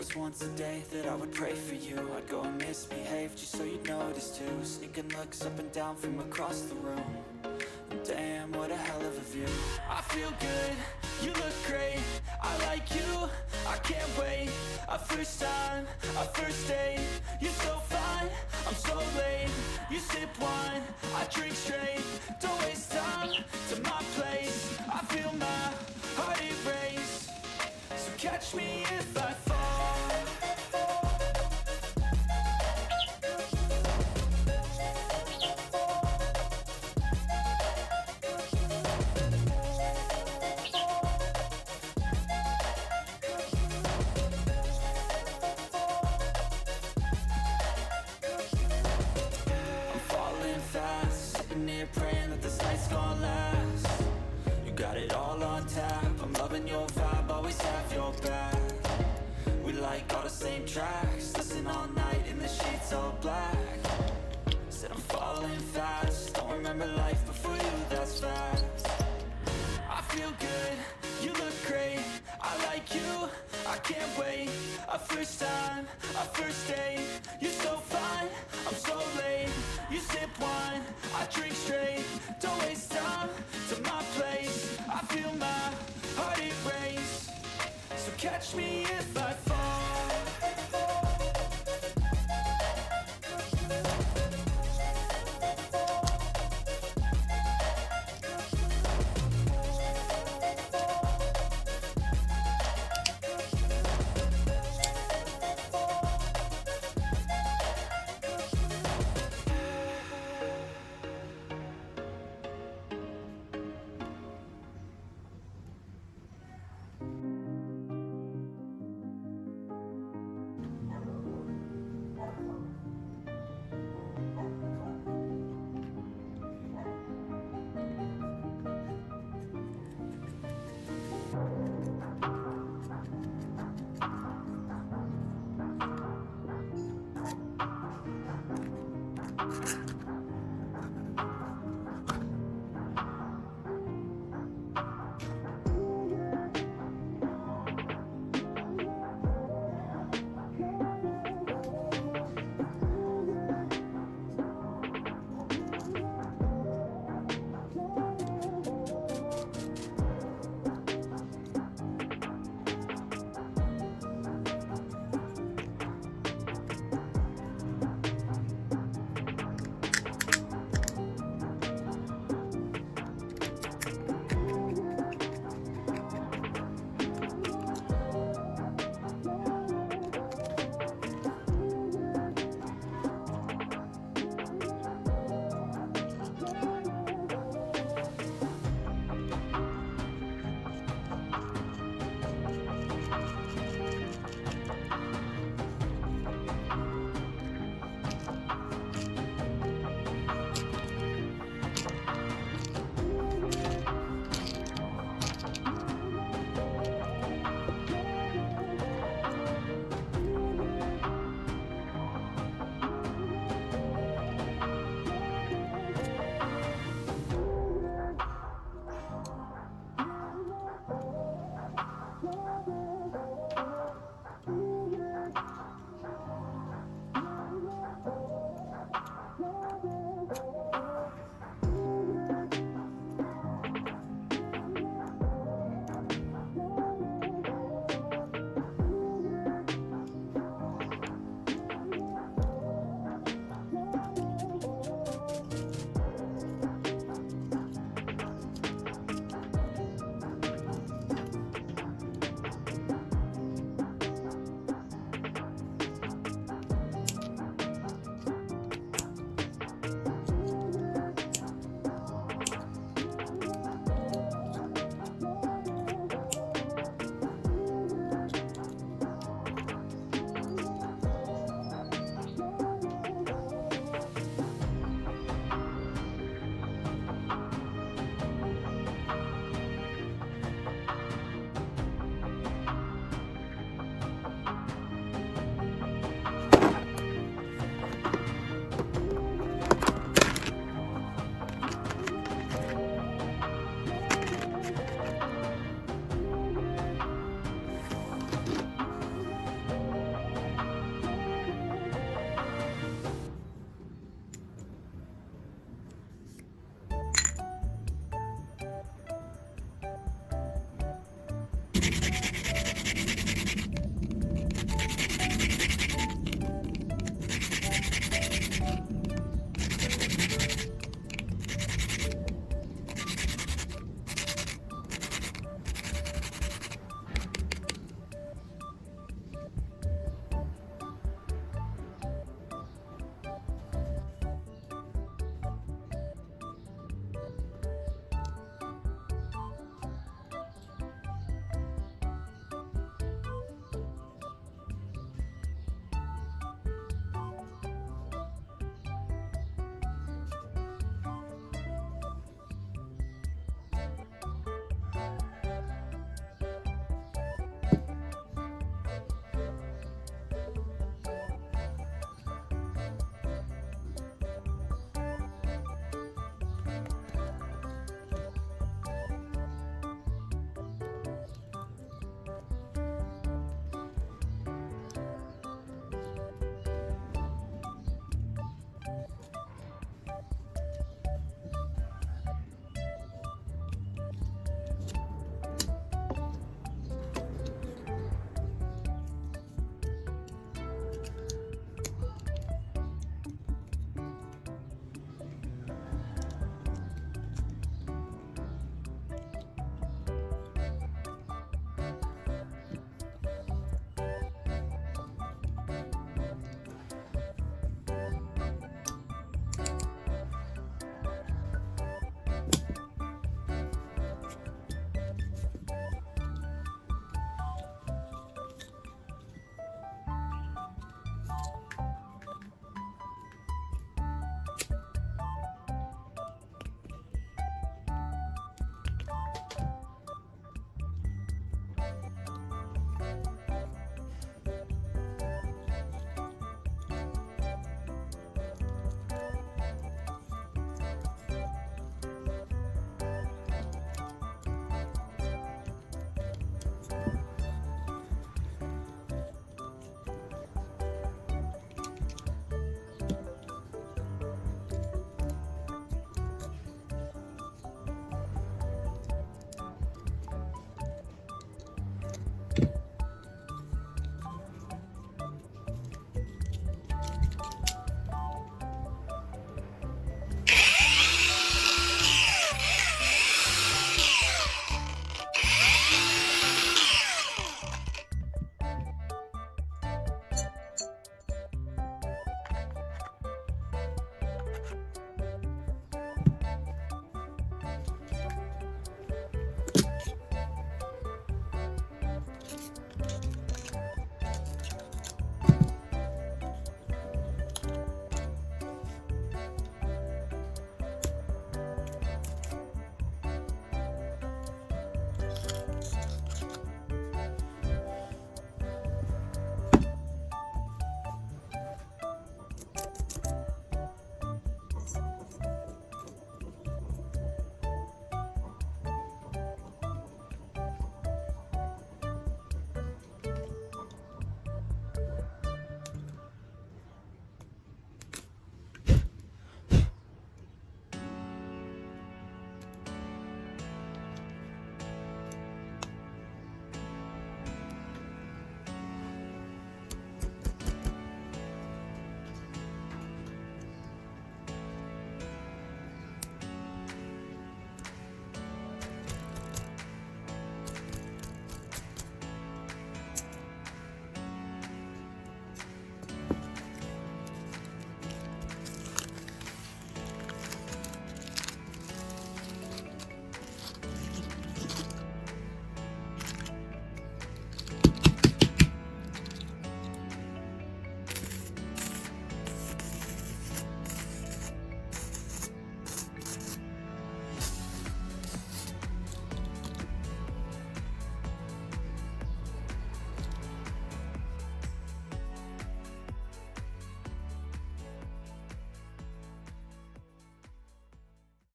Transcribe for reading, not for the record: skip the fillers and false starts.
was once a day that I would pray for you. I'd go and misbehave just so you'd notice too. Sneaking looks up and down from across the room. And damn, what a hell of a view. I feel good, you look great, I like you, I can't wait. A first time, a first date, you're so fine, I'm so late. You sip wine, I drink straight. Don't waste time to my place. I feel my heart erase. So catch me if I fall. I'm falling fast, sitting here praying that this night's gonna last. You got it all on tap, I'm loving your vibe, always have your back. We like all the same tracks, listen all night in the sheets all black. Said I'm falling fast, don't remember life before you, that's fast. I feel good, you look great, I like you, I can't wait. A first time, a first date, you're so fine, I'm so late. You sip wine, I drink straight. Don't waste time to my place. I feel my heart erase. So catch me if I fall.